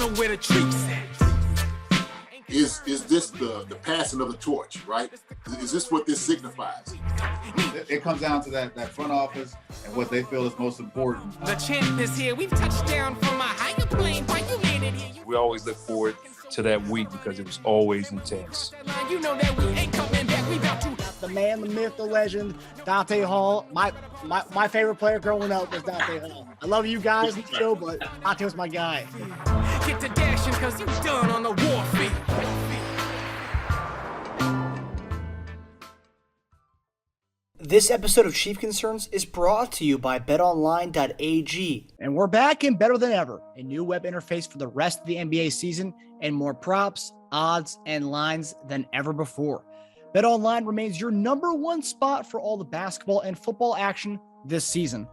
know where the troops at. Is this the passing of the torch, right? Is this what this signifies? It comes down to that front office and what they feel is most important. The champ is here. We've touched down from a higher plane. Why you landed here? We always look forward to that week because it was always intense. You know that we ain't coming back. We about to. The man, the myth, the legend, Dante Hall. My favorite player growing up was Dante Hall. I love you guys in the show, but Dante was my guy. Get to dashing because you done on the warfield. This episode of Chief Concerns is brought to you by BetOnline.AG. And we're back and better than ever. A new web interface for the rest of the NBA season and more props, odds, and lines than ever before. BetOnline remains your number one spot for all the basketball and football action this season.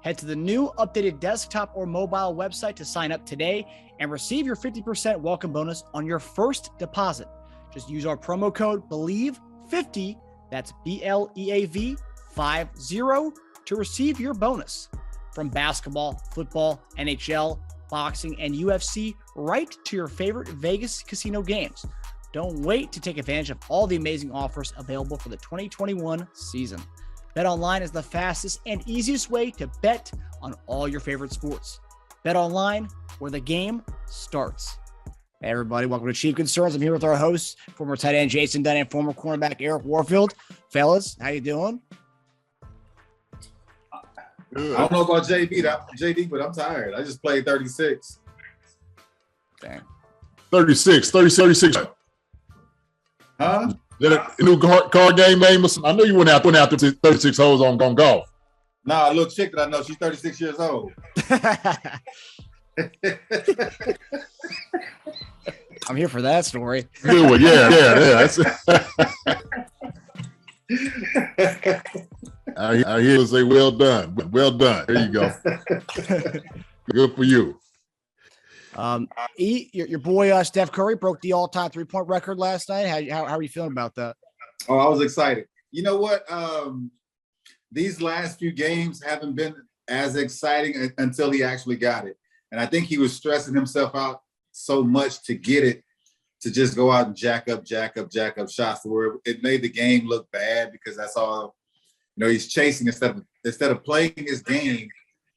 Head to the new updated desktop or mobile website to sign up today and receive your 50% welcome bonus on your first deposit. Just use our promo code BELIEVE50, that's BLEAV 50, to receive your bonus. From basketball, football, NHL, boxing, and UFC, right to your favorite Vegas casino games. Don't wait to take advantage of all the amazing offers available for the 2021 season. BetOnline is the fastest and easiest way to bet on all your favorite sports. BetOnline, where the game starts. Hey everybody, welcome to Chief Concerns. I'm here with our hosts, former tight end Jason Dunn and former cornerback Eric Warfield. Fellas, how you doing? Good. I don't know about JD, but I'm tired. I just played 36. Dang. 36. Huh? Is that a new card game name? I know you went out there 36 holes on golf. Nah, a little chick that I know, she's 36 years old. I'm here for that story. Good one. Yeah. I hear you say, well done. Well done. There you go. Good for you. Your boy Steph Curry broke the all-time three-point record last night. How are you feeling about that? Oh, I was excited. You know what? These last few games haven't been as exciting until he actually got it. And I think he was stressing himself out so much to get it, to just go out and jack up shots where it made the game look bad because that's all, he's chasing instead of playing his game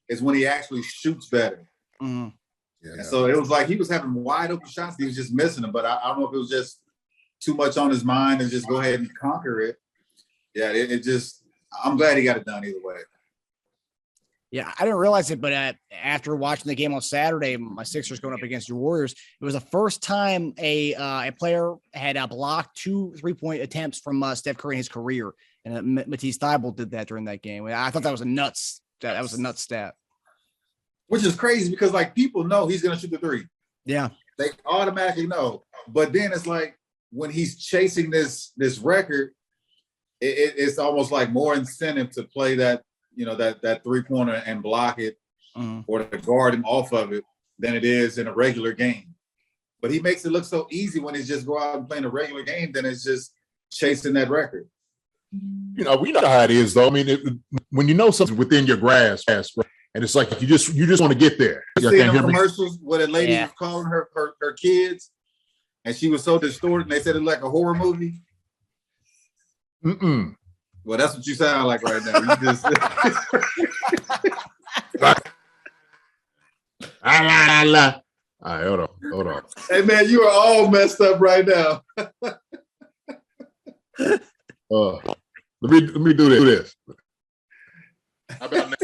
is when he actually shoots better. Mm-hmm. Yeah. So it was like he was having wide open shots. He was just missing them. But I don't know if it was just too much on his mind and just go ahead and conquer it. Yeah, I'm glad he got it done either way. Yeah, I didn't realize it, but after watching the game on Saturday, my Sixers going up against your Warriors, it was the first time a player had blocked 2 3-point attempts from Steph Curry in his career, and Matisse Thybulle did that during that game. I thought that was a nuts stat. Which is crazy because people know he's going to shoot the three. Yeah, they automatically know. But then it's like when he's chasing this record, it's almost like more incentive to play that. That three-pointer and block it or to guard him off of it than it is in a regular game. But he makes it look so easy when he's just go out and playing a regular game, then it's just chasing that record. We know how it is, though. I mean, when you know something's within your grasp, and it's like you just want to get there. You see them commercials where the lady was calling her kids, and she was so distorted, and they said it like a horror movie. Mm-mm. Well, that's what you sound like right now. You just All right, hold on. Hey man, you are all messed up right now. Let me do this. How about now?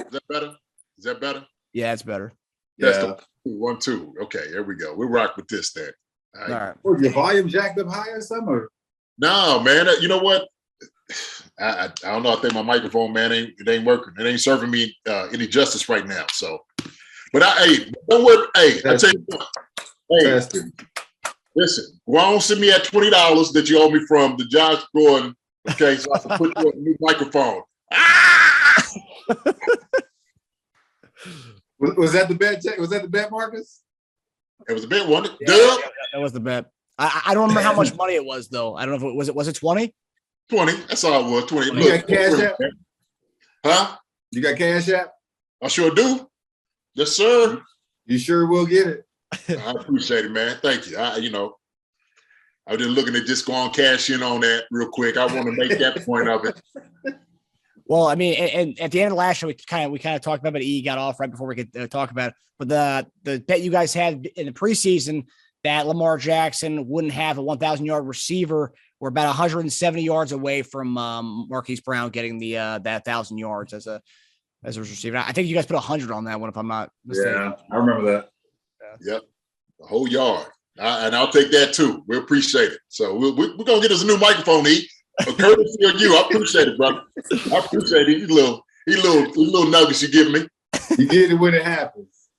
Is that better? Yeah, it's better. That's the 1, 2. Okay, here we go. We rock with this then. All right. Was your volume jacked up high or something? No, man. You know what? I don't know. I think my microphone, man, it ain't working. It ain't serving me any justice right now. So, but don't worry. Hey, I tell you what. Hey, listen. Go on, send me that $20 that you owe me from the Josh Gordon. Okay, so I can put you on a new microphone. Was that the bet, Jack? Was that the bet, Marcus? It was a bet, wasn't it? Yeah, that was the bet. I don't remember how much money it was though. I don't know if was it 20? 20. That's all it was. 20. You got Cash App? Huh? You got Cash App? I sure do. Yes, sir. You sure will get it. I appreciate it, man. Thank you. I was just looking to just go on cash in on that real quick. I want to make that point of it. Well, I mean, and at the end of last show, we kind of talked about it, but E got off right before we could talk about it. But the bet you guys had in the preseason that Lamar Jackson wouldn't have a 1,000-yard receiver, we're about 170 yards away from Marquise Brown getting the that 1,000 yards as a receiver. I think you guys put 100 on that one, if I'm not mistaken. Yeah, I remember that. Yep, the whole yard. And I'll take that too. We appreciate it. So we're gonna get us a new microphone, E. A courtesy of you. I appreciate it, brother. I appreciate it. These little nuggets you give me. You get it when it happens.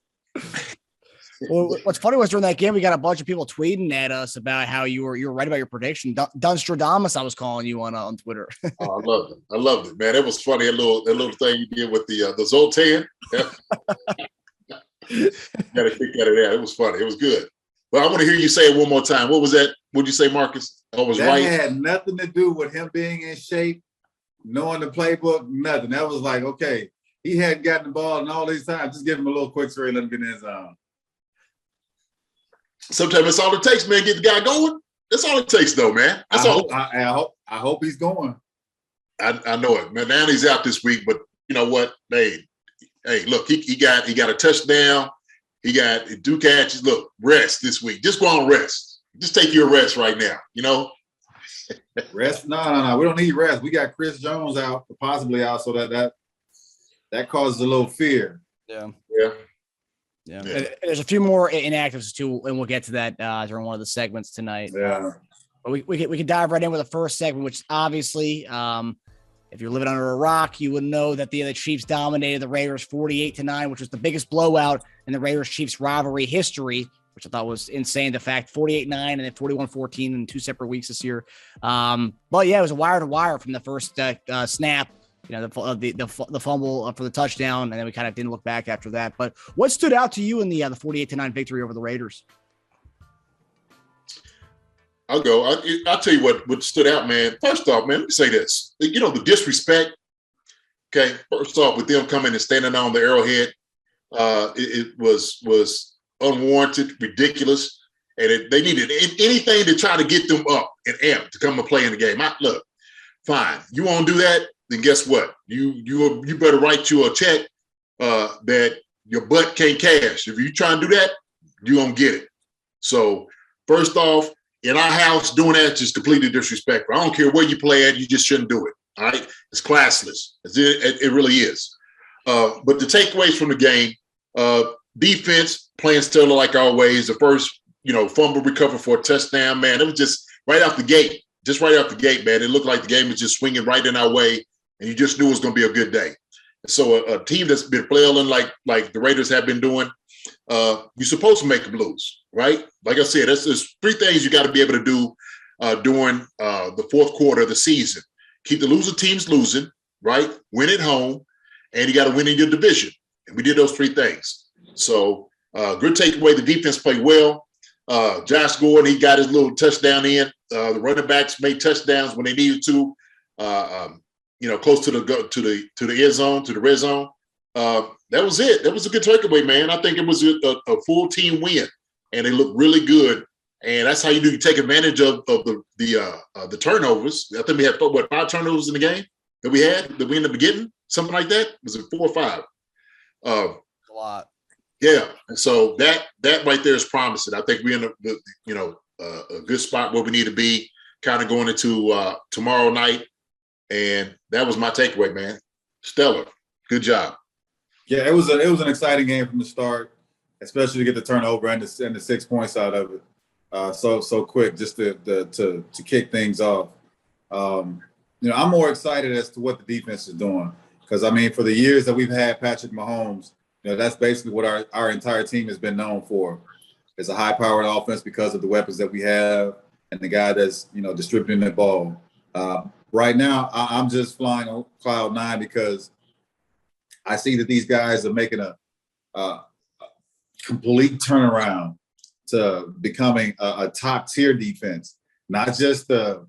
Well, what's funny was during that game, we got a bunch of people tweeting at us about how you were right about your prediction. Dunstradamus, I was calling you on Twitter. Oh, I loved it, man. It was funny. That little thing you did with the Zoltan. Yeah. Got a kick out of that. It was funny. It was good. But I want to hear you say it one more time. What was that? What'd you say, Marcus? I was that right. Had nothing to do with him being in shape, knowing the playbook, nothing. That was like, okay, he hadn't gotten the ball in all these times. Just give him a little quick straight, let him get in his zone. Sometimes that's all it takes, man. Get the guy going. That's all it takes, though, man. That's all. I hope he's going. I know it, man. Now he's out this week, but you know what? Hey, look, he got a touchdown. He got 2 catches. Look, rest this week. Just go on rest. Just take your rest right now. You know. Rest? No. We don't need rest. We got Chris Jones out, possibly out, so that causes a little fear. Yeah. Yeah. And there's a few more inactives too, and we'll get to that during one of the segments tonight. Yeah. But we can dive right in with the first segment, which obviously, if you're living under a rock, you would know that the Chiefs dominated the Raiders 48-9, which was the biggest blowout in the Raiders-Chiefs rivalry history, which I thought was insane. The fact 48-9 and then 41-14 in 2 separate weeks this year. But yeah, it was a wire to wire from the first snap. You know, the fumble for the touchdown, and then we kind of didn't look back after that. But what stood out to you in the 48-9 victory over the Raiders? I'll go. I'll tell you what stood out, man. First off, man, let me say this. You know, the disrespect. Okay, first off, with them coming and standing on the Arrowhead, it was unwarranted, ridiculous, and they needed anything to try to get them up and amped to come and play in the game. Look, fine, you want to do that? Then guess what? You better write you a check that your butt can't cash. If you try and do that, you're going to get it. So first off, in our house, doing that is just completely disrespectful. I don't care where you play at, you just shouldn't do it. All right? It's classless. It really is. But the takeaways from the game, defense playing stellar like always. The first, fumble recover for a touchdown, man. It was just right out the gate. Just right out the gate, man. It looked like the game was just swinging right in our way, and you just knew it was going to be a good day. So a team that's been flailing like the Raiders have been doing, you're supposed to make them lose, right? Like I said, there's 3 things you got to be able to do during the fourth quarter of the season. Keep the loser teams losing, right? Win at home, and you got to win in your division. And we did those 3 things. So good takeaway. The defense played well. Josh Gordon, he got his little touchdown in. The running backs made touchdowns when they needed to. Close to the end zone, to the red zone. That was it. That was a good takeaway, man. I think it was a full team win, and they looked really good. And that's how you do. You take advantage of the turnovers. I think we had 5 turnovers in the game that we ended up getting, something like that. Was it 4 or 5? A lot. Yeah, and so that right there is promising. I think we're in a good spot where we need to be, kind of going into tomorrow night. And that was my takeaway, man. Stellar. Good job. Yeah, it was an exciting game from the start, especially to get the turnover and the 6 points out of it so quick, just to kick things off. I'm more excited as to what the defense is doing, because for the years that we've had Patrick Mahomes, that's basically what our entire team has been known for. It's a high-powered offense because of the weapons that we have and the guy that's distributing the ball. Right now, I'm just flying on cloud 9 because I see that these guys are making a complete turnaround to becoming a top-tier defense, not just a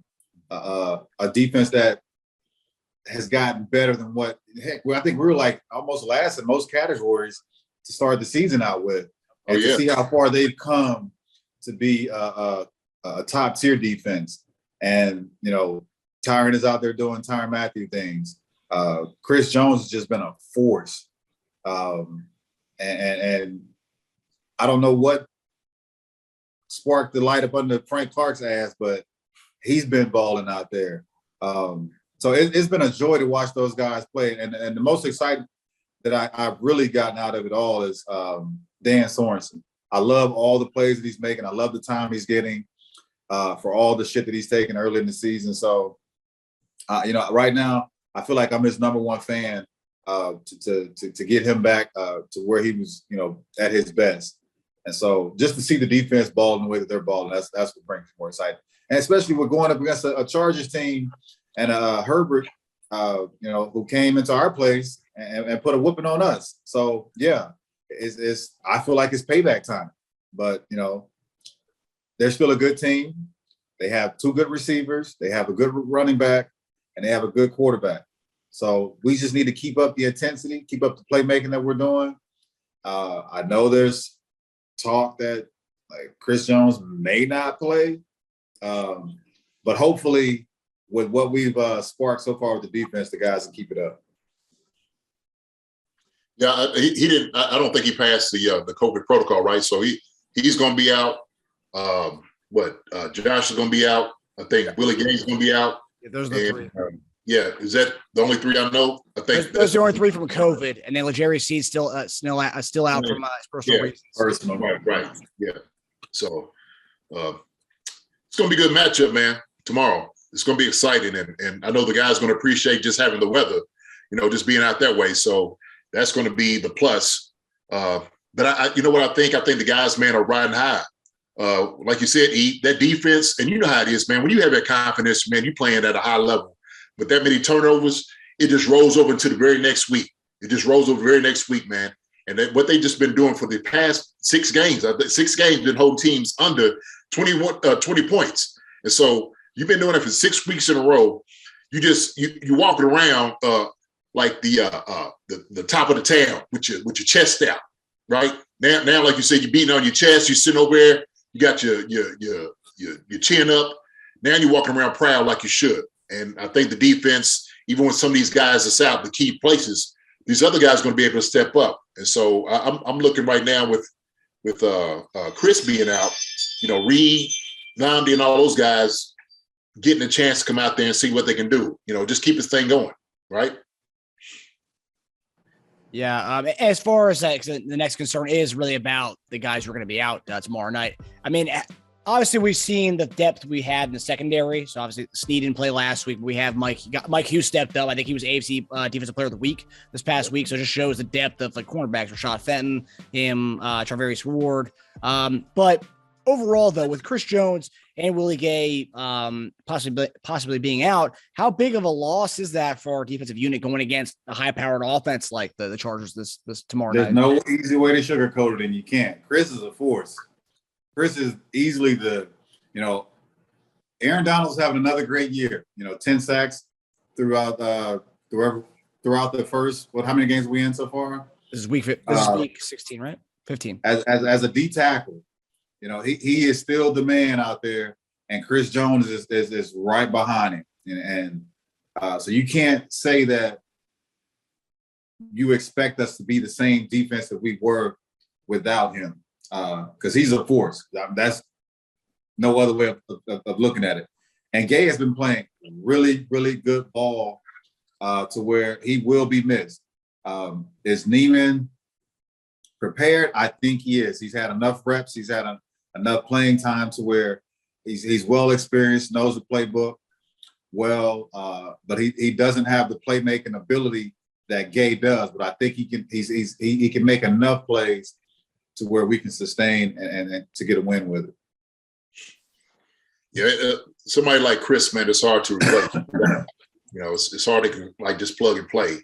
defense that has gotten better than I think we were like almost last in most categories to start the season out with. and to see how far they've come to be a top tier defense. And, you know, Tyrann is out there doing Tyrann Mathieu things. Chris Jones has just been a force. And I don't know what sparked the light up under Frank Clark's ass, but he's been balling out there. So it's been a joy to watch those guys play. And the most exciting that I've really gotten out of it all is Dan Sorensen. I love all the plays that he's making. I love the time he's getting for all the shit that he's taking early in the season. So, you know, right now, I feel like I'm his number one fan to get him back to where he was, you know, at his best. And so just to see the defense balling the way that they're balling, that's what brings me more excited. And especially we're going up against a Chargers team and Herbert, you know, who came into our place and put a whooping on us. So, yeah, I feel like it's payback time. But, you know, they're still a good team. They have two good receivers. They have a good running back, and they have a good quarterback. So we just need to keep up the intensity, keep up the playmaking that we're doing. I know there's talk that like Chris Jones may not play, but hopefully with what we've sparked so far with the defense, the guys can keep it up. Yeah, he didn't. I don't think he passed the COVID protocol, right? So he's going to be out. Josh is going to be out. I think Willie Gay is going to be out. Yeah, those are the three. Yeah, is that the only three I know? I think those are the only three from COVID, and then L'Jarius Seed's still out from his personal reasons. Personal, right. Yeah. So it's going to be a good matchup, man. Tomorrow, it's going to be exciting, and I know the guys going to appreciate just having the weather, you know, just being out that way. So that's going to be the plus. But you know what I think? I think the guys, man, are riding high. Like you said, that defense, and you know how it is, man. When you have that confidence, man, you're playing at a high level. With that many turnovers, it just rolls over into the very next week. It just rolls over the very next week, man. And what they just been doing for the past 6 games, been holding teams under 20 points. And so you've been doing it for 6 weeks in a row. You walking around like the top of the town with your chest out, right? Now, like you said, you're beating on your chest. You're sitting over there. You got your chin up. Now you're walking around proud like you should. And I think the defense, even when some of these guys are out the key places, these other guys are going to be able to step up. And so I'm looking right now with Chris being out, you know, Reed, Namdi, and all those guys getting a chance to come out there and see what they can do. You know, just keep this thing going, right? Yeah. As far as that, the next concern is really about the guys who are going to be out tomorrow night. I mean, obviously, we've seen the depth we had in the secondary. So obviously, Snead didn't play last week. We have Mike Hughes stepped up. I think he was AFC Defensive Player of the Week this past week. So it just shows the depth of like cornerbacks, Rashad Fenton, him, Charvarius Ward. But overall, though, with Chris Jones and Willie Gay possibly being out, how big of a loss is that for our defensive unit going against a high-powered offense like the Chargers this tomorrow night? There's no easy way to sugarcoat it, and you can't. Chris is a force. Chris is easily Aaron Donald's having another great year. 10 sacks throughout the first. How many games are we in so far? This is week 16, right? 15. As a D tackle, he is still the man out there, and Chris Jones is right behind him. And so you can't say that you expect us to be the same defense that we were without him. Because he's a force. That's no other way of looking at it. And Gay has been playing really, really good ball to where he will be missed. Is Neiman prepared? I think he is. He's had enough reps. He's had enough playing time to where he's well experienced, knows the playbook well, but he doesn't have the playmaking ability that Gay does. But I think he can make enough plays to where we can sustain and to get a win with it. Yeah, somebody like Chris, man, it's hard to replace. It's hard to like just plug and play.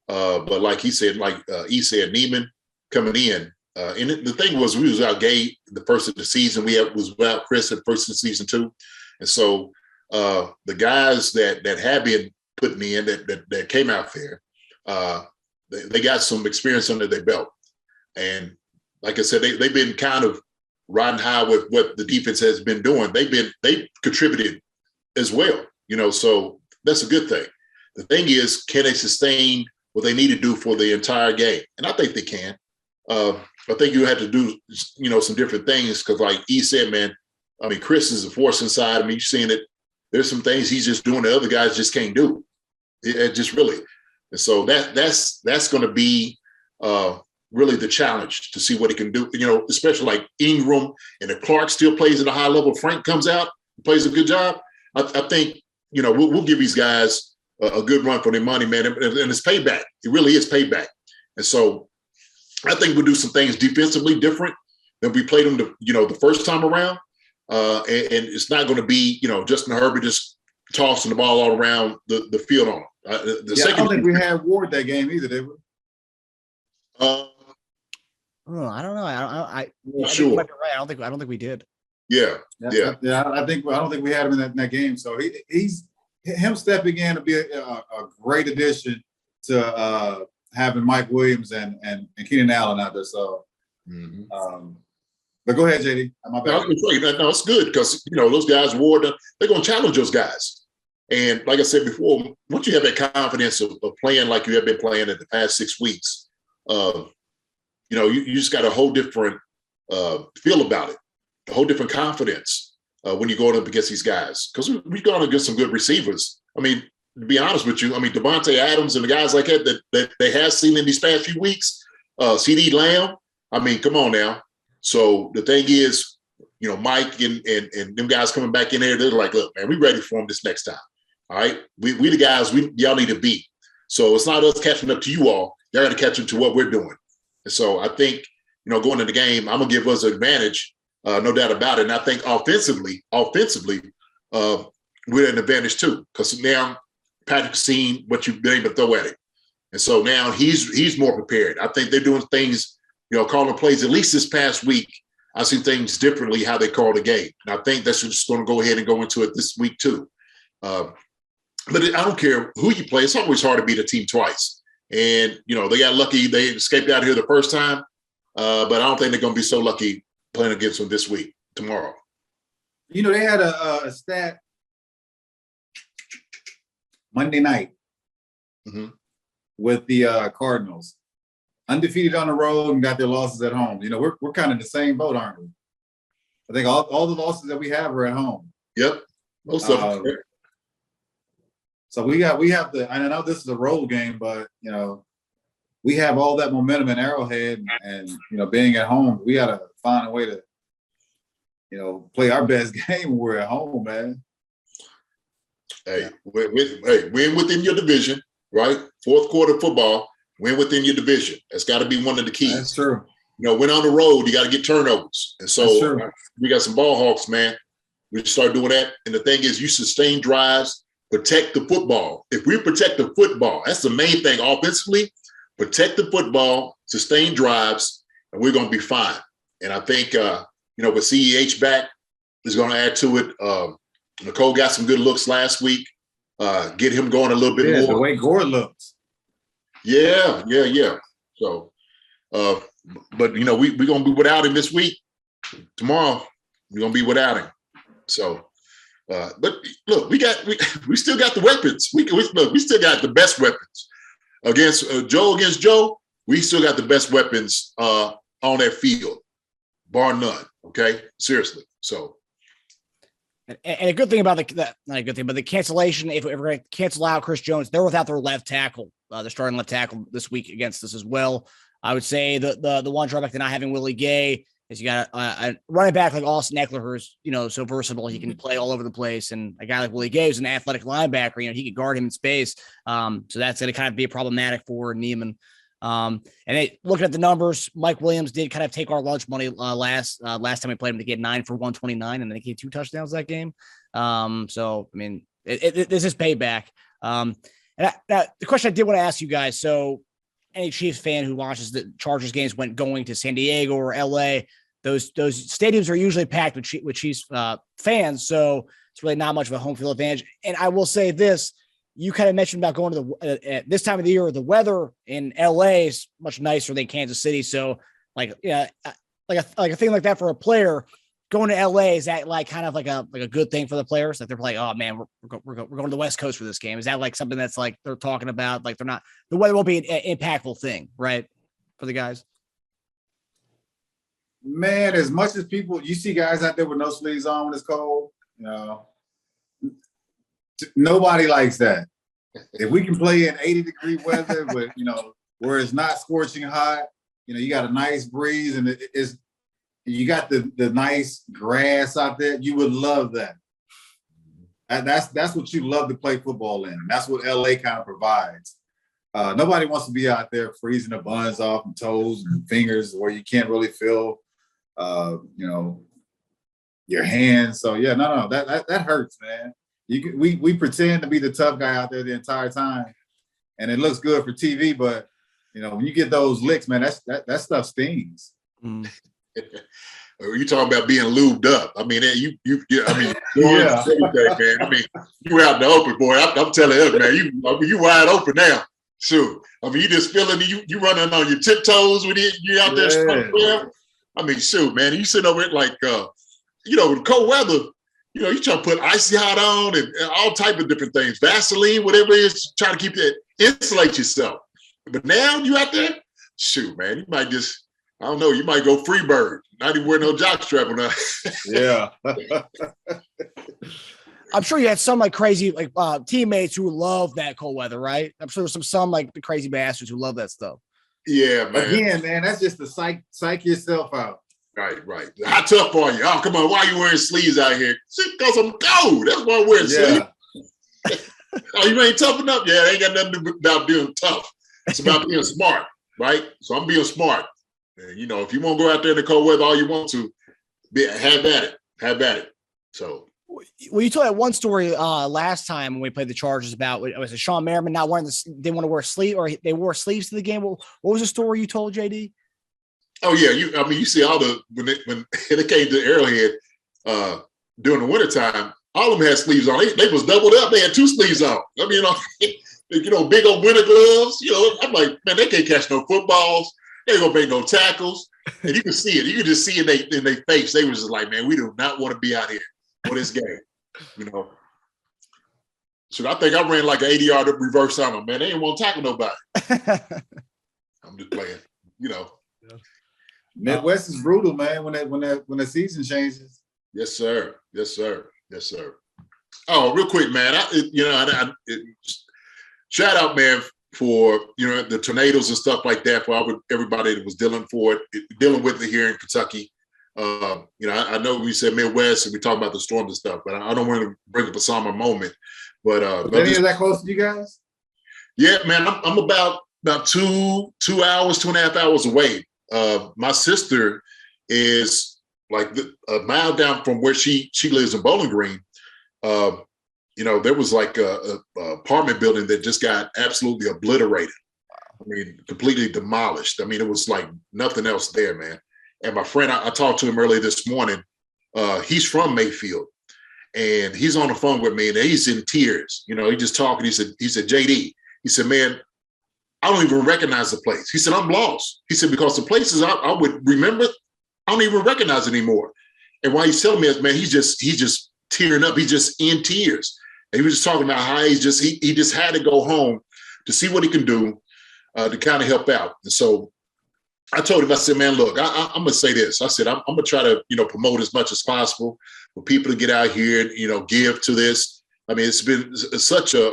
But like he said, Neiman coming in. And the thing was, we was without Gay the first of the season. Was without Chris at the first of the season too. And so the guys that have been putting in that came out there, they got some experience under their belt. And like I said, they've been kind of riding high with what the defense has been doing. They contributed as well, so that's a good thing. The thing is, can they sustain what they need to do for the entire game? And I think they can. I think you have to do, some different things because, like E said, man, I mean, Chris is a force inside. I mean, you're seeing it. There's some things he's just doing that other guys just can't do. It just really. And so that's going to be really the challenge to see what he can do, especially like Ingram and if Clark still plays at a high level, Frank comes out, plays a good job. I think, we'll give these guys a good run for their money, man. And it's payback. It really is payback. And so I think we'll do some things defensively different than we played them, the first time around. And it's not going to be, Justin Herbert just tossing the ball all around the field on him. I don't think we had Ward that game either, did we? I don't know. I sure. think you might be right. I don't think we did. Yeah. I don't think we had him in that game. So he's stepping in to be a great addition to having Mike Williams and Keenan Allen out there. So, but go ahead, JD. My bad. No, it's good because those guys, Ward, they're going to challenge those guys. And like I said before, once you have that confidence of playing like you have been playing in the past 6 weeks, you just got a whole different feel about it, a whole different confidence when you're going up against these guys. Because we're going to get some good receivers. I mean, to be honest with you, I mean, Devontae Adams and the guys like that they have seen in these past few weeks, CD Lamb, I mean, come on now. So the thing is, Mike and them guys coming back in there, they're like, look, man, we ready for them this next time. All right? We the guys y'all need to beat. So it's not us catching up to you all. Y'all got to catch up to what we're doing. And so I think, going into the game, I'm going to give us an advantage, no doubt about it. And I think offensively, we're at an advantage too because now Patrick's seen what you've been able to throw at him. And so now he's more prepared. I think they're doing things, calling plays. At least this past week, I see things differently how they call the game. And I think that's just going to go ahead and go into it this week too. But I don't care who you play. It's always hard to beat a team twice. And, they got lucky. They escaped out of here the first time. But I don't think they're going to be so lucky playing against them this week, tomorrow. They had a stat Monday night with the Cardinals. Undefeated on the road and got their losses at home. We're kind of in the same boat, aren't we? I think all the losses that we have are at home. Yep. Most of them. So we have the. I know this is a road game, but we have all that momentum in Arrowhead, and being at home, we got to find a way to, play our best game when we're at home, man. Hey, win within your division, right? Fourth quarter football, win within your division. That's got to be one of the keys. That's true. Win on the road, you got to get turnovers, and so we got some ball hawks, man. We start doing that, and the thing is, you sustain drives. Protect the football. If we protect the football, that's the main thing offensively. Protect the football, sustain drives, and we're going to be fine. And I think, with CEH back, is going to add to it. Nicole got some good looks last week. Get him going a little bit more. The way Gore looks. Yeah. So, but we're going to be without him this week. Tomorrow, we're going to be without him. So. But look, we still got the weapons. We still got the best weapons against Joe. We still got the best weapons on that field, bar none. Okay, seriously. So, and a good thing about not a good thing, but the cancellation. If we're going to cancel out Chris Jones, they're without their left tackle. They're starting left tackle this week against us as well. I would say the one drawback to not having Willie Gay is you got a running back like Austin Eckler, who's, so versatile. He can play all over the place. And a guy like Willie Gay, who's an athletic linebacker, he could guard him in space. So that's going to kind of be problematic for Neiman. And looking at the numbers, Mike Williams did kind of take our lunch money last time we played him to get 9 for 129, and then he gave 2 touchdowns that game. So, I mean, this is payback. And the question I did want to ask you guys, so any Chiefs fan who watches the Chargers games when going to San Diego or LA, those stadiums are usually packed with Chiefs fans, so it's really not much of a home field advantage. And I will say this: you kind of mentioned about going to at this time of the year, the weather in LA is much nicer than Kansas City. So, like a thing like that for a player going to LA? Is that like kind of like a good thing for the players? Like they're like, oh man, we're going to the West Coast for this game. Is that like something that's like they're talking about? Like the weather won't be an impactful thing, right, for the guys? Man, as much as you see guys out there with no sleeves on when it's cold, nobody likes that. If we can play in 80-degree weather, but where it's not scorching hot, you got a nice breeze and you got the nice grass out there. You would love that. And that's what you love to play football in. That's what LA kind of provides. Nobody wants to be out there freezing the buns off and toes and fingers where you can't really feel, your hands. So yeah, no, that hurts, man. We pretend to be the tough guy out there the entire time, and it looks good for TV. But when you get those licks, man, that stuff stings. You talking about being lubed up? I mean, you yeah. Man. I mean, you out in the open, boy. I'm telling you, man. You wide open now. Shoot. I mean, you just feeling you running on your tiptoes when you out there. Yeah. I mean, shoot, man. You sitting over it like, with cold weather. You try to put icy hot on and all type of different things, Vaseline, whatever it is, try to keep that, insulate yourself. But now you out there, shoot, man, you might just, I don't know, you might go free bird, not even wear no jockstrap or nothing. Yeah. I'm sure you had some like crazy teammates who love that cold weather, right? I'm sure there's some like the crazy bastards who love that stuff. Yeah, man. Again, man, that's just to psych yourself out. Right. How tough are you? Oh, come on. Why are you wearing sleeves out here? Because I'm cold. That's why I'm wearing sleeves. Oh, you ain't tough enough? Yeah, it ain't got nothing to do about being tough. It's about being smart, right? So I'm being smart. And, if you want to go out there in the cold weather all you want to, have at it. So. Well, you told that one story last time when we played the Chargers about was it Sean Merriman not wearing they want to wear sleeves or they wore sleeves to the game. What was the story you told, JD? Oh yeah, you see all when they came to Arrowhead during the wintertime, all of them had sleeves on. They was doubled up. They had 2 sleeves on. I mean, big old winter gloves. I'm like, man, they can't catch no footballs. They ain't gonna make no tackles. And you can see it. You can just see it in their face. They was just like, man, we do not want to be out here for this game. So I think I ran like an 80-yard reverse on them, man. They didn't want to tackle nobody. I'm just playing, Midwest is brutal, man. When the season changes. Yes, sir. Oh, real quick, man. Shout out, man, for the tornadoes and stuff like that. For everybody that was dealing with it here in Kentucky. I know we said Midwest and we talk about the storms and stuff, but I don't want to bring up a somber moment. But any of that close to you guys? Yeah, man. I'm about 2.5 hours away. My sister is like a mile down from where she lives in Bowling Green. There was like a apartment building that just got absolutely obliterated. I mean, completely demolished. I mean, it was like nothing else there, man. And my friend, I talked to him earlier this morning. He's from Mayfield, and he's on the phone with me, and he's in tears. He just talking. He said, JD, he said, man, I don't even recognize the place. He said, I'm lost. He said, because the places I would remember, I don't even recognize anymore. And while he's telling me this, man, he's just tearing up. He's just in tears. And he was just talking about how he just had to go home to see what he can do to kind of help out. And so I told him, I said, man, look, I'm going to say this. I said, I'm going to try to, promote as much as possible for people to get out here and, give to this. I mean, it's been such a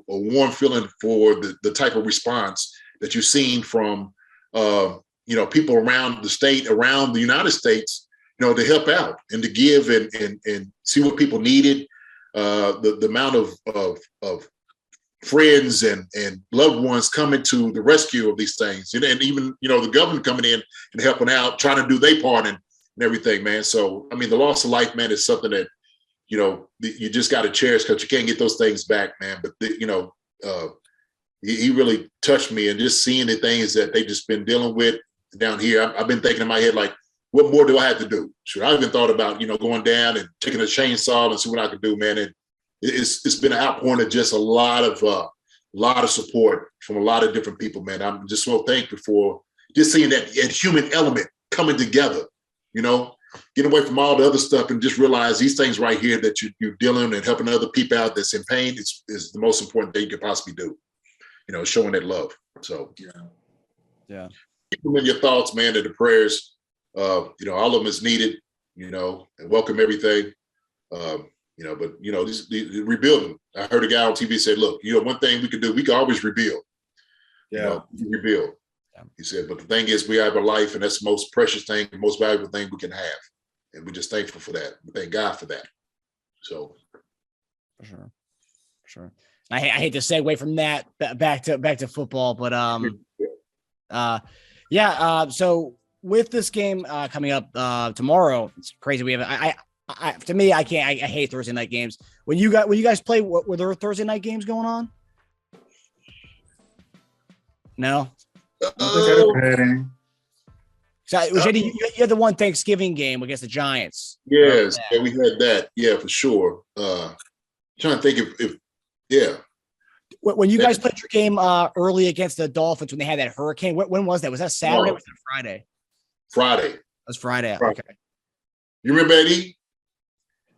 warm feeling for the type of response that you've seen from, people around the state, around the United States, to help out and to give and see what people needed. The amount of friends and loved ones coming to the rescue of these things, and even the government coming in and helping out, trying to do their part and everything, man. So I mean, the loss of life, man, is something that you just got to cherish because you can't get those things back, man. But he really touched me, and just seeing the things that they just been dealing with down here, I've been thinking in my head like, what more do I have to do? Sure, I even thought about going down and taking a chainsaw and see what I could do, man. And it's been an outpouring of just a lot of support from a lot of different people, man. I'm just so thankful for just seeing that human element coming together, get away from all the other stuff and just realize these things right here that you're dealing and helping other people out that's in pain is the most important thing you could possibly do, showing that love. So, yeah. Keep them in your thoughts, man, and the prayers. All of them is needed, and welcome everything. But this rebuilding. I heard a guy on TV say, look, one thing we could do, we can always rebuild. Rebuild. Yeah. He said, but the thing is, we have a life, and that's the most precious thing, the most valuable thing we can have. And we're just thankful for that. We thank God for that. So for sure. I hate to segue from that back to football, but so with this game coming up tomorrow, it's crazy. We have to me, I hate Thursday night games. When you guys play, were there Thursday night games going on? No. So you had the one Thanksgiving game against the Giants. Yes, we had that. Yeah, for sure. Trying to think if when you guys played your game early against the Dolphins when they had that hurricane, when was that? Was that Saturday or was that Friday? Friday. That was Friday. Okay. You remember Eddie?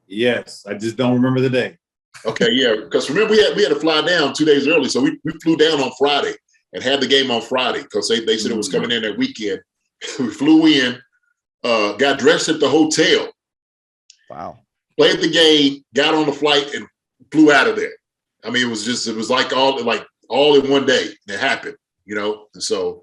Yes, I just don't remember the day. Okay, yeah, because remember we had to fly down 2 days early, so we flew down on Friday and had the game on Friday because they said it was coming in that weekend. We flew in, got dressed at the hotel. Wow. Played the game, got on the flight, and flew out of there. I mean, it was like all in one day. It happened, And so,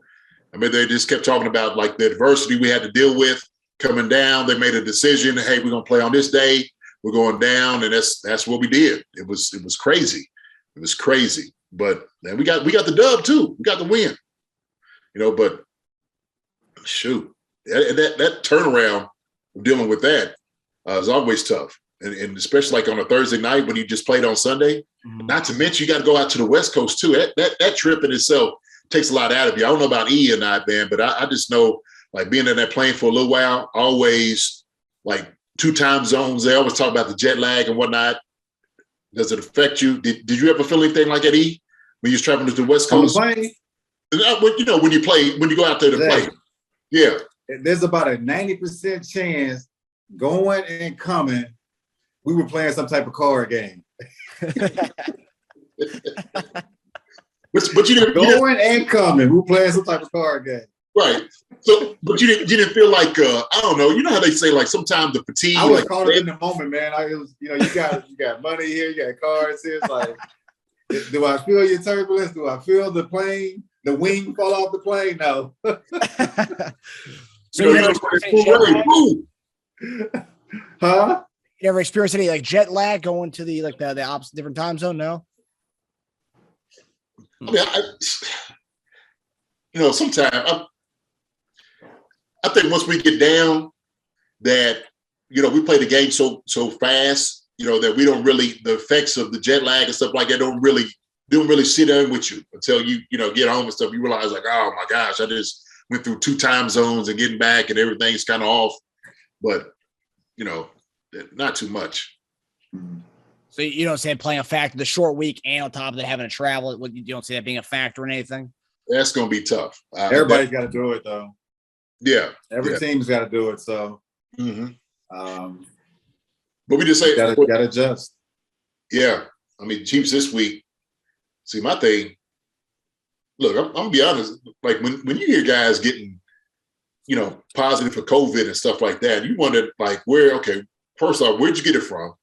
they just kept talking about like the adversity we had to deal with coming down. They made a decision. Hey, we're gonna play on this day. We're going down, and that's what we did. It was crazy. It was crazy. But man, we got the dub too. We got the win. But shoot, that turnaround, dealing with that is always tough. And especially like on a Thursday night when you just played on Sunday. Mm-hmm. Not to mention you got to go out to the West Coast too. That trip in itself takes a lot out of you. I don't know about E or not, man, but I just know like being in that plane for a little while, always like 2 time zones. They always talk about the jet lag and whatnot. Does it affect you? Did you ever feel anything like that, E? When you was traveling to the West Coast? On the plane? When you go out there to play. Yeah. There's about a 90% chance going and coming, we were playing some type of card game. But you didn't going and coming, we were playing some type of card game. Right. So, but you didn't feel like I don't know. You know how they say like sometimes the fatigue. I was caught up in the moment, man. You got money here, you got cards here. It's like, do I feel your turbulence? Do I feel the plane, the wing fall off the plane? No. So huh? You ever experienced any like jet lag going to the opposite different time zone? No. I mean, sometimes I think once we get down that, we play the game so fast, that we don't really, the effects of the jet lag and stuff like that don't really sit in with you until you get home and stuff. You realize like, oh my gosh, I just went through 2 time zones and getting back and everything's kind of off, but not too much. So you don't see it playing a factor, the short week and on top of that having to travel, you don't see that being a factor in anything? That's going to be tough. Everybody's got to do it though. Yeah. Every team's got to do it. So, but we just say, got to adjust. Yeah. I mean, Chiefs this week, see my thing, look, I'm going to be honest. Like when you hear guys getting, positive for COVID and stuff like that, you wonder like first off, where'd you get it from?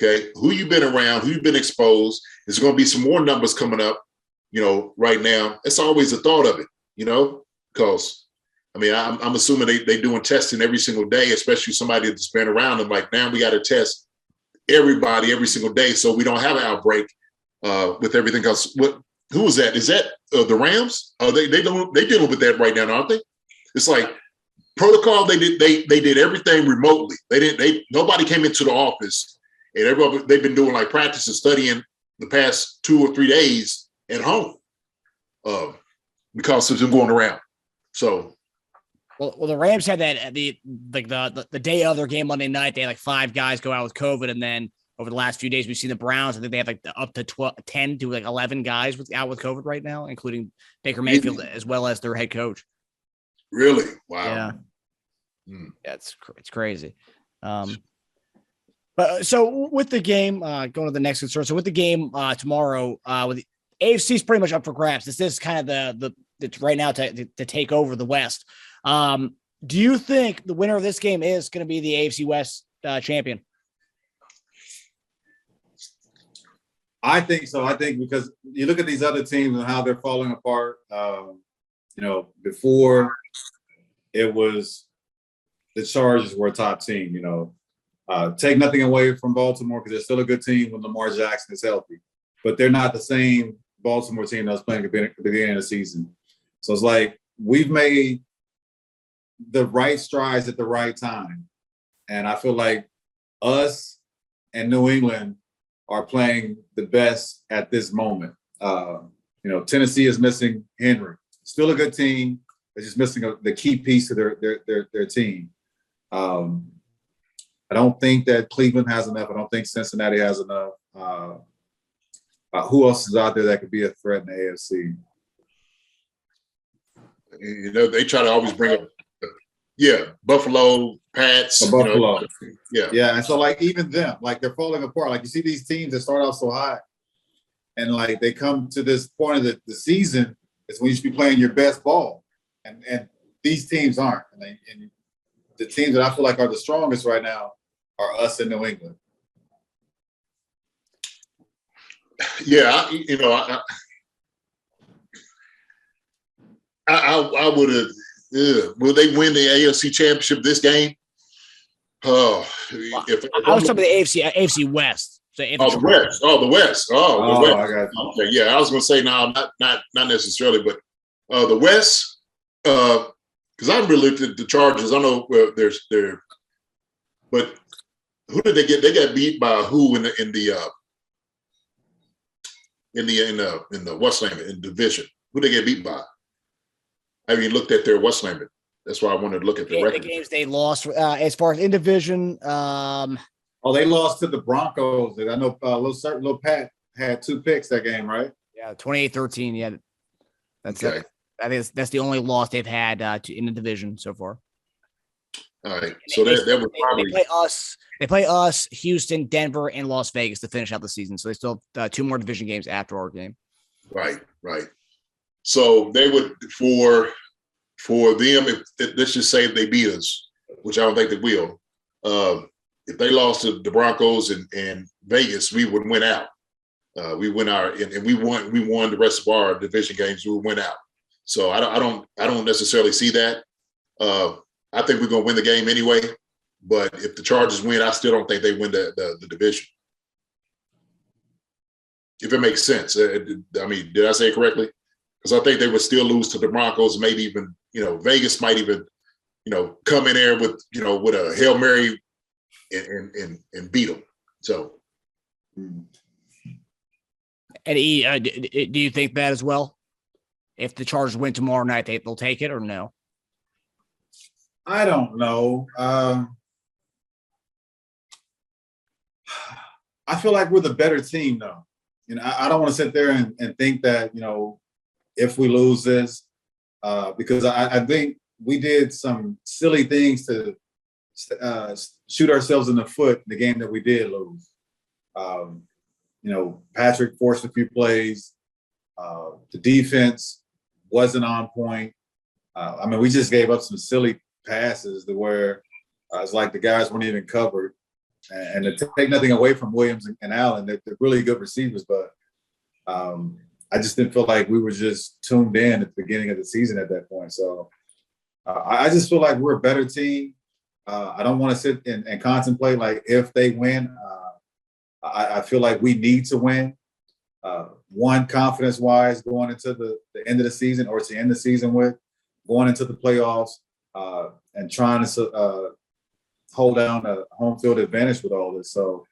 Okay. Who you been around, who you been exposed? There's going to be some more numbers coming up, right now. It's always a thought of it, because I mean, I'm assuming they doing testing every single day, especially somebody that's been around them. Like now we got to test everybody every single day so we don't have an outbreak with everything else. Who was that? Is that the Rams? They dealing with that right now, aren't they? It's like protocol. They did everything remotely. Nobody came into the office, and everybody they've been doing like practice and studying the past 2 or 3 days at home because it's been going around. So. Well, the Rams had that the day of their game Monday night. They had like 5 guys go out with COVID, and then over the last few days, we've seen the Browns. I think they have like up to 10 to like 11 guys out with COVID right now, including Baker Mayfield as well as their head coach. Really? Wow. Yeah. Yeah, it's crazy. But so with the game, going to the next concern. So with the game tomorrow, with the AFC is pretty much up for grabs. This is kind of it's right now to take over the West. Do you think the winner of this game is going to be the AFC West champion? I think so. I think because you look at these other teams and how they're falling apart. Before it was the Chargers were a top team. Take nothing away from Baltimore because they're still a good team when Lamar Jackson is healthy, but they're not the same Baltimore team that was playing at the beginning of the season. So it's like we've made the right strides at the right time, and I feel like us and New England are playing the best at this moment. Tennessee is missing Henry. Still a good team. They're just missing the key piece to their team. I don't think that Cleveland has enough. I don't think Cincinnati has enough. Who else is out there that could be a threat in the AFC? They try to always bring up, Buffalo, Pats. Buffalo. Yeah. And so, like, even them, like, they're falling apart. Like, you see these teams that start off so high, and, like, they come to this point of the season is when you should be playing your best ball. And these teams aren't. And the teams that I feel like are the strongest right now are us in New England. Yeah, I would have. Will they win the AFC Championship this game? Oh, if I was talking about the AFC West. So the West. The West. The West. I got you. Okay, yeah, I was going to say no, not necessarily, but the West. Because I really looked at the Chargers. I know they're, but who did they get? They got beat by who in the what's name in division? Who they get beat by? I haven't looked at their what's name. That's why I wanted to look at the record. The games they lost as far as in division. They lost to the Broncos. I know little Pat had 2 picks that game, right? Yeah, 28-13. Yeah, that's okay. That's the only loss they've had in the division so far. All right, so that would probably They play us, Houston, Denver, and Las Vegas to finish out the season. So they still have 2 more division games after our game. Right. So they would for them. If let's just say they beat us, which I don't think they will. If they lost to the Broncos and Vegas, we would win out. We win and we won the rest of our division games. We would win out. So I don't necessarily see that. I think we're gonna win the game anyway. But if the Chargers win, I still don't think they win the division. If it makes sense. I mean, did I say it correctly? Because I think they would still lose to the Broncos. Maybe even Vegas might even come in there with with a Hail Mary and beat them. So. And do you think that as well? If the Chargers win tomorrow night, they'll take it or no? I don't know. I feel like we're the better team, though. I don't want to sit there and think that if we lose this, because I think we did some silly things to shoot ourselves in the foot in the game that we did lose. Patrick forced a few plays. The defense wasn't on point. We just gave up some silly passes to where it's like the guys weren't even covered. And to take nothing away from Williams and Allen, they're really good receivers, but I just didn't feel like we were just tuned in at the beginning of the season at that point. So I just feel like we're a better team. I don't want to sit and contemplate like if they win. I feel like we need to win. One, confidence-wise, going into the end of the season or to end the season with, going into the playoffs and trying to hold down a home field advantage with all this. So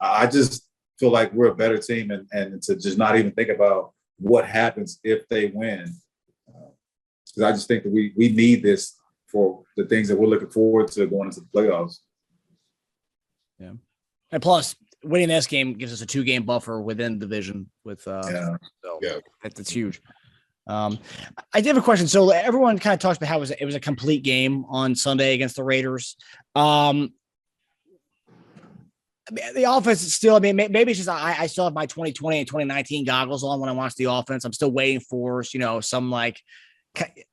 I just feel like we're a better team and to just not even think about what happens if they win. Because I just think that we need this for the things that we're looking forward to going into the playoffs. Yeah. And plus, winning this game gives us a 2-game buffer within the division with that's huge. I did have a question. So everyone kind of talks about how it was a complete game on Sunday against the Raiders. The offense is still, I mean, maybe it's just I still have my 2020 and 2019 goggles on when I watch the offense. I'm still waiting for, some like,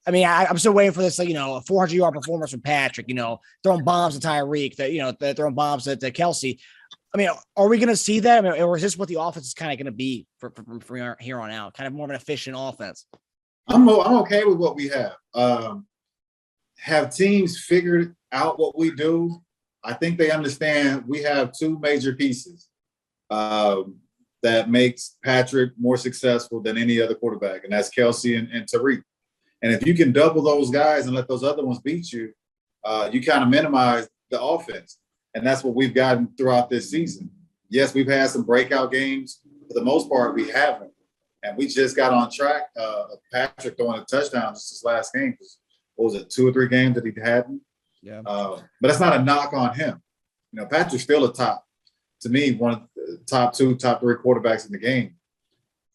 I mean, I'm still waiting for this, a 400-yard performance from Patrick, throwing bombs to Tyreek, throwing bombs to Kelsey. I mean, are we going to see that? I mean, or is this what the offense is kind of going to be from here on out? Kind of more of an efficient offense. I'm okay with what we have. Have teams figured out what we do? I think they understand we have two major pieces that makes Patrick more successful than any other quarterback, and that's Kelsey and Tariq. And if you can double those guys and let those other ones beat you, you kind of minimize the offense. And that's what we've gotten throughout this season. Yes, we've had some breakout games. For the most part, we haven't. And we just got on track. Patrick throwing a touchdown just his last game. What was it, 2 or 3 games that he hadn't? Yeah. But that's not a knock on him. Patrick's still to me, one of the top 2, top 3 quarterbacks in the game.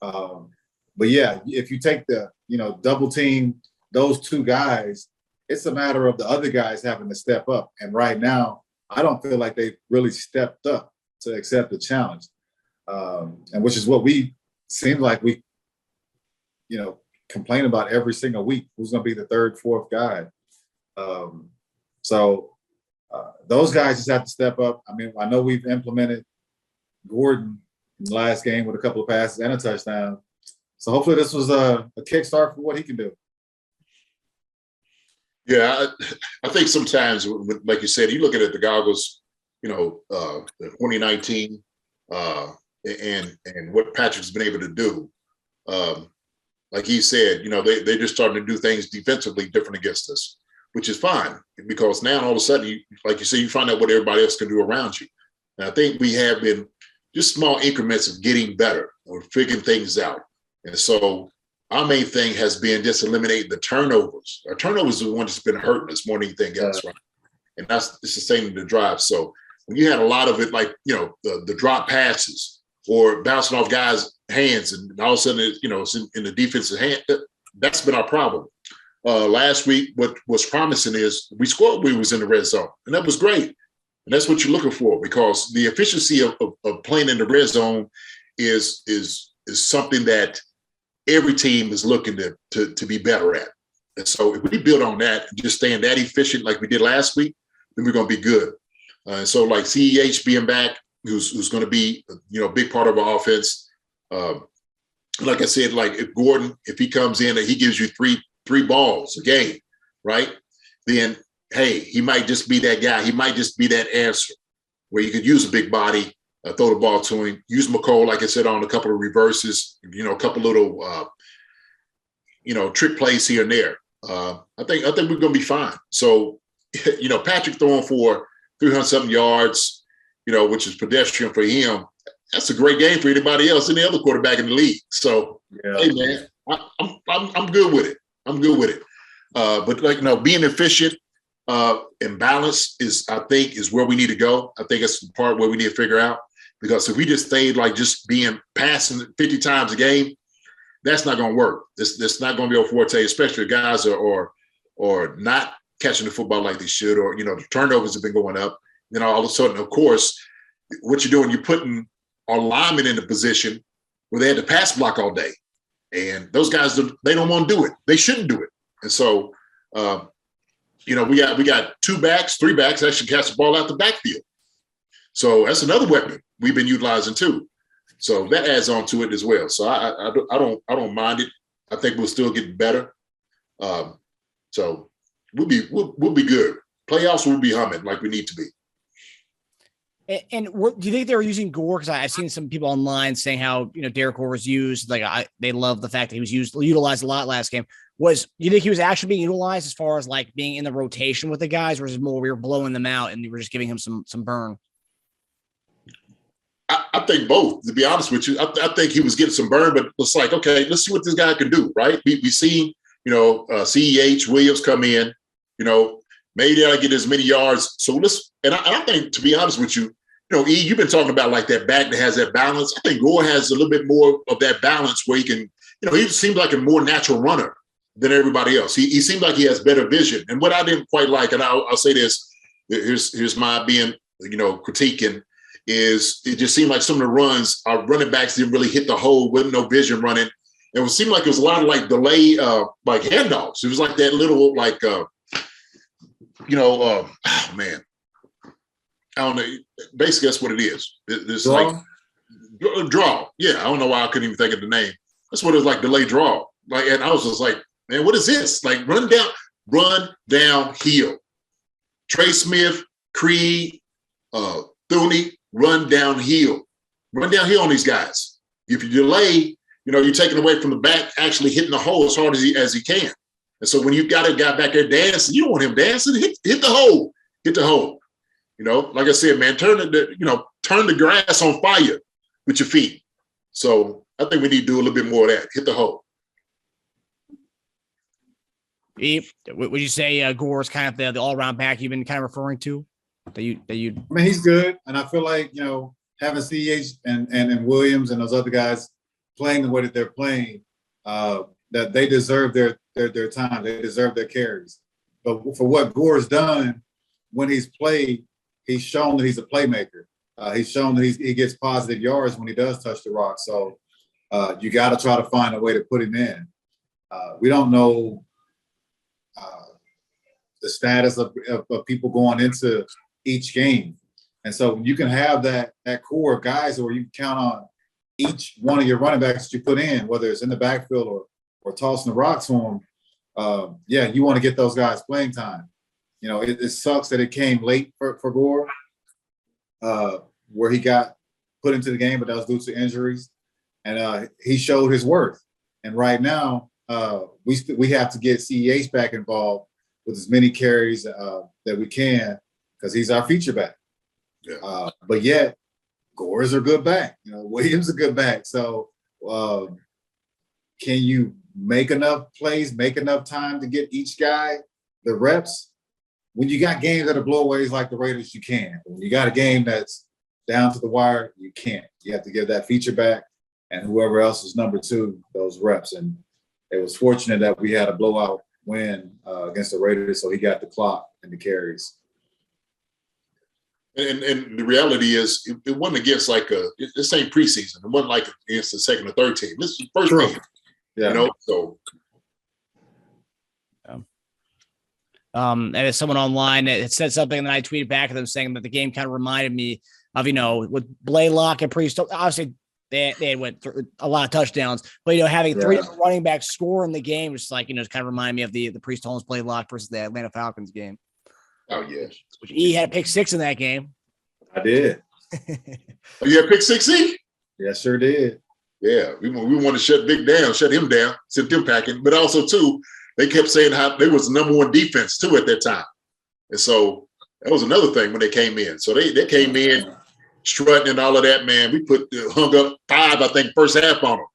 But yeah, if you take double team those 2 guys, it's a matter of the other guys having to step up. And right now, I don't feel like they've really stepped up to accept the challenge. And which is what we seem like we, complain about every single week. Who's going to be the 3rd, 4th guy? So those guys just have to step up. I mean, I know we've implemented Gordon in the last game with a couple of passes and a touchdown. So hopefully this was a kickstart for what he can do. Yeah, I think sometimes, like you said, you look at it, the goggles, the 2019 and what Patrick's been able to do. Like he said, they're just starting to do things defensively different against us, which is fine because now all of a sudden, like you say, you find out what everybody else can do around you. And I think we have been just small increments of getting better or figuring things out. And so our main thing has been just eliminating the turnovers. Our turnovers is the one that's been hurting us more than anything else, right? And it's sustaining the drive. So when you had a lot of it, like, the drop passes or bouncing off guys' hands, and all of a sudden, it's in the defensive hand, that's been our problem. Last week, what was promising is we scored when we was in the red zone, and that was great. And that's what you're looking for because the efficiency of playing in the red zone is something that every team is looking to be better at. And so if we build on that and just staying that efficient like we did last week, then we're going to be good. And so like CEH being back, who's going to be, a big part of our offense. Like I said, like if Gordon, if he comes in and he gives you three balls a game, right? Then, hey, he might just be that guy. He might just be that answer where you could use a big body, throw the ball to him, use McCall, like I said, on a couple of reverses, a couple little, trick plays here and there. I think we're going to be fine. So, Patrick throwing for 300-something yards, which is pedestrian for him. That's a great game for anybody else, any other quarterback in the league. So, Hey, man, I'm good with it. I'm good with it. But being efficient and balanced is where we need to go. I think it's the part where we need to figure out because if we just stayed like just being passing 50 times a game, that's not going to work. That's not going to be a forte, especially if guys are not catching the football like they should, or the turnovers have been going up. Then all of a sudden, of course, what you're doing, you're putting our linemen in a position where they had to pass block all day. And those guys, they don't want to do it. They shouldn't do it. And so, we got 3 backs that should catch the ball out the backfield. So that's another weapon we've been utilizing too. So that adds on to it as well. So I don't mind it. I think we'll still get better. So we'll be good. Playoffs will be humming like we need to be. And do you think they were using Gore? Because I've seen some people online saying how Derek Gore was used. They love the fact that he was utilized a lot last game. Do you think he was actually being utilized as far as like being in the rotation with the guys, or is it more we were blowing them out and we were just giving him some burn? I think both. To be honest with you, I think he was getting some burn, but it's like, okay, let's see what this guy can do, right? We seen CEH Williams come in, maybe they'll get as many yards. So I think, to be honest with you, E, you've been talking about like that back that has that balance. I think Gore has a little bit more of that balance where he can he seemed like a more natural runner than everybody else. He seemed like he has better vision. And what I didn't quite like, and I'll say this, here's my being, critiquing, is it just seemed like some of the runs, our running backs didn't really hit the hole, with no vision running. It seemed like it was a lot of like delay, like handoffs. It was like that little, like, oh man, I don't know. Basically, that's what it is. It's like draw. Yeah, I don't know why I couldn't even think of the name. That's what it was like, delay draw. Like, and I was just like, man, what is this? Like, run downhill. Trey Smith, Creed, Thuney, run downhill. Run downhill on these guys. If you delay, you're taking away from the back actually hitting the hole as hard as he can. And so when you got a guy back there dancing, you don't want him dancing. Hit the hole. Hit the hole. Like I said, man, turn the grass on fire with your feet. So I think we need to do a little bit more of that. Hit the hole. Would you say Gore is kind of the all-around back you've been kind of referring to? That you? I mean, he's good, and I feel like having CH and Williams and those other guys playing the way that they're playing, that they deserve their time. They deserve their carries. But for what Gore's done when he's played, he's shown that he's a playmaker. He's shown that he gets positive yards when he does touch the rock. So you got to try to find a way to put him in. We don't know the status of people going into each game. And so you can have that core of guys where you count on each one of your running backs that you put in, whether it's in the backfield or tossing the rocks for them. You want to get those guys playing time. It sucks that it came late for Gore, where he got put into the game, but that was due to injuries. And he showed his worth. And right now, we have to get CEH back involved with as many carries that we can, because he's our feature back. Yeah. But yet, Gore is a good back. Williams is a good back. So can you make enough plays, make enough time to get each guy the reps? When you got games that are blowaways like the Raiders, you can. But when you got a game that's down to the wire, you can't. You have to give that feature back and whoever else is number two those reps. And it was fortunate that we had a blowout win against the Raiders, so he got the clock and the carries. And the reality is, it wasn't against this ain't preseason. It wasn't like against the second or third team. This is the first game. Yeah. So. And as someone online that said something, and then I tweeted back at them saying that the game kind of reminded me of, with Blaylock and Priest. Obviously, they went through a lot of touchdowns, but having three running backs score in the game was kind of remind me of the Priest Holmes Blaylock versus the Atlanta Falcons game. Oh yes, which he had a pick six in that game. I did. Oh, you had pick 6? Yeah, sure did. Yeah, we want to shut him down, send them packing. But also too, they kept saying how they was the number one defense too at that time, and so that was another thing when they came in. So they came in strutting and all of that. Man, we hung up 5, I think, first half on them.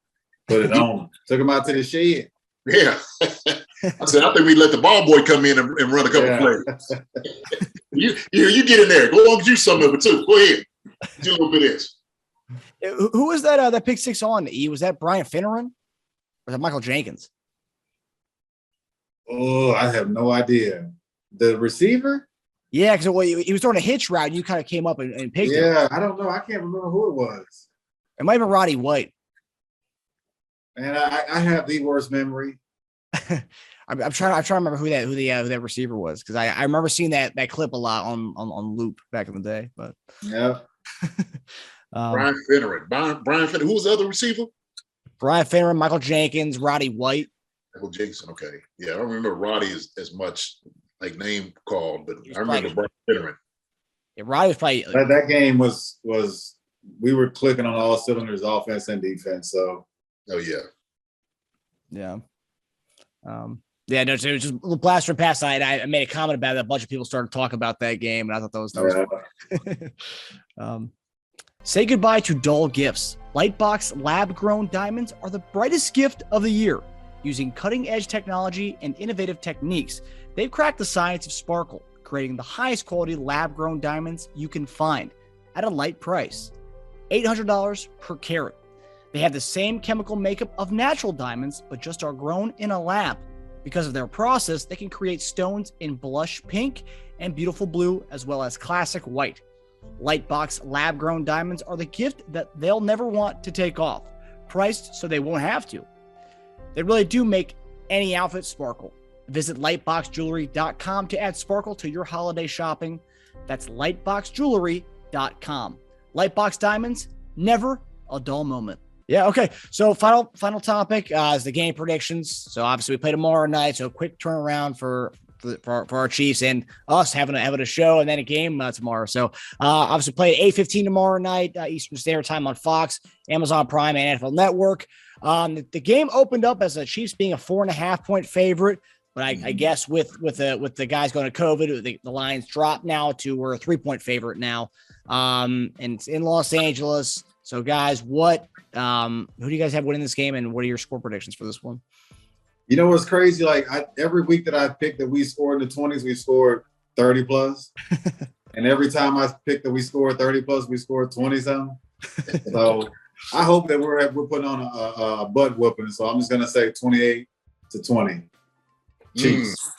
Put it on. Took him out to the shed. Yeah. I said, I think we let the ball boy come in and run a couple plays. You get in there. Go on, get you some of it too. Go ahead. Do a little bit of this. Who was that pick 6 on? Was that Brian Finneran? Or was that Michael Jenkins? Oh, I have no idea. The receiver? Yeah, because he was throwing a hitch route, and you kind of came up and picked him. Yeah, I don't know. I can't remember who it was. It might have been Roddy White. And I have the worst memory. I'm trying to remember who that receiver was, because I remember seeing that clip a lot on loop back in the day. But yeah, Brian Finneran. Brian Finneran. Who was the other receiver? Brian Finneran, Michael Jenkins, Roddy White. Michael Jenkins. Okay, yeah, I don't remember Roddy as much like name called, but I remember Brian Finneran. Yeah, Roddy was probably that game was we were clicking on all cylinders, offense and defense. So. Oh yeah. Yeah. Yeah, no, so it was just a little blaster pass. I made a comment about it. A bunch of people started talking about that game, and I thought that was funny. Say goodbye to dull gifts. LightBox lab-grown diamonds are the brightest gift of the year. Using cutting-edge technology and innovative techniques, they've cracked the science of sparkle, creating the highest quality lab-grown diamonds you can find at a light price. $800 per carat. They have the same chemical makeup of natural diamonds, but just are grown in a lab. Because of their process, they can create stones in blush pink and beautiful blue, as well as classic white. LightBox lab-grown diamonds are the gift that they'll never want to take off, priced so they won't have to. They really do make any outfit sparkle. Visit lightboxjewelry.com to add sparkle to your holiday shopping. That's lightboxjewelry.com. Lightbox diamonds, never a dull moment. Yeah, okay. So final topic is the game predictions. So obviously we play tomorrow night, so quick turnaround for our Chiefs and us having a show and then a game tomorrow. So obviously play at 8:15 tomorrow night, Eastern Standard Time on Fox, Amazon Prime, and NFL Network. The game opened up as the Chiefs being a 4.5-point favorite, but I guess with the guys going to COVID, the lines dropped now to we're a 3-point favorite now, and it's in Los Angeles. So guys, who do you guys have winning this game, and what are your score predictions for this one? You know what's crazy? Like every week that I picked that we scored in the 20s, we scored 30 plus. And every time I picked that we scored 30 plus, we scored 20 something. So I hope that we're putting on a butt whooping. So I'm just gonna say 28-20. Chiefs.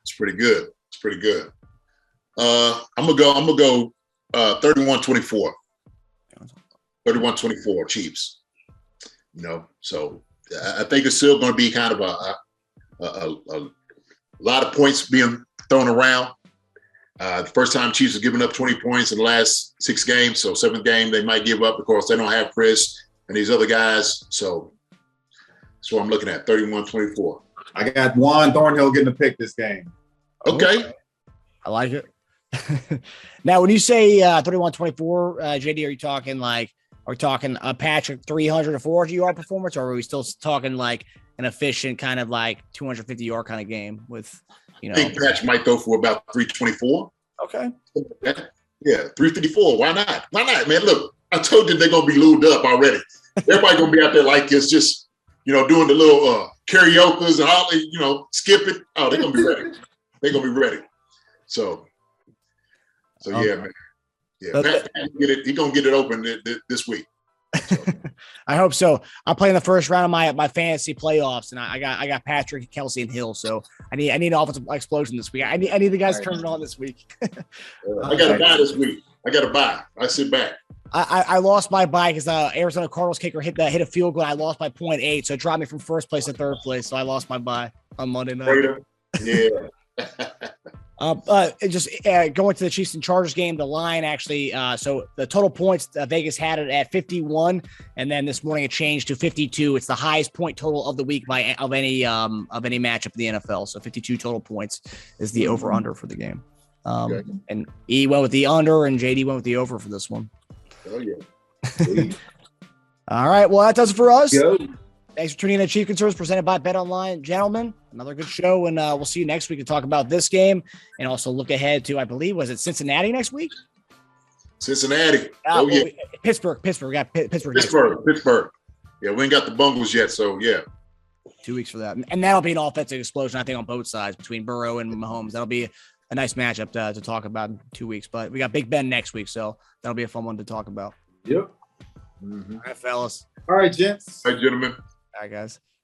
It's pretty good. I'm gonna go 31-24. 31-24 Chiefs. So I think it's still going to be kind of a lot of points being thrown around. The first time Chiefs have given up 20 points in the last 6 games. So 7th game, they might give up. Of course, they don't have Chris and these other guys. So that's what I'm looking at, 31-24. I got Juan Thornhill getting a pick this game. Okay. I like it. Now, when you say 31-24, JD, are you talking are we talking a Patrick 300 or 400 yard performance, or are we still talking like an efficient kind of like 250 yard kind of game with, I think Patrick might go for about 324. Okay. Yeah, 354. Why not? Man? Look, I told you they're going to be lubed up already. Everybody going to be out there like it's just, doing the little karaoke's and all, skip it. Oh, they're going to be ready. They're going to be ready. So yeah, man. Yeah, Pat, he's going to get it open this week. So. I hope so. I'm playing the first round of my fantasy playoffs, and I got Patrick, Kelsey, and Hill. So I need an offensive explosion this week. I need the guys turning on this week. I got to buy this week. I sit back. I lost my bye because Arizona Cardinals kicker hit a field goal. I lost by 0.8, so it dropped me from first place to third place. So I lost my bye on Monday night. Yeah. Just going to the Chiefs and Chargers game, the line actually, so the total points, Vegas had it at 51, and then this morning it changed to 52. It's the highest point total of the week of any matchup in the NFL. So 52 total points is the over under for the game. And E went with the under, and JD went with the over for this one. Oh yeah. All right, well that does it for us. Yo. Thanks for tuning in to Chief Concerns presented by BetOnline. Gentlemen, another good show, and we'll see you next week to talk about this game and also look ahead to, I believe, was it Cincinnati next week? Cincinnati. Yeah. Pittsburgh. We got Pittsburgh. Pittsburgh. Yeah, we ain't got the Bungles yet, so yeah. 2 weeks for that. And that'll be an offensive explosion, I think, on both sides between Burrow and Mahomes. That'll be a nice matchup to talk about in 2 weeks. But we got Big Ben next week, so that'll be a fun one to talk about. Yep. All right, fellas. All right, gents. All right, gentlemen. All right, guys.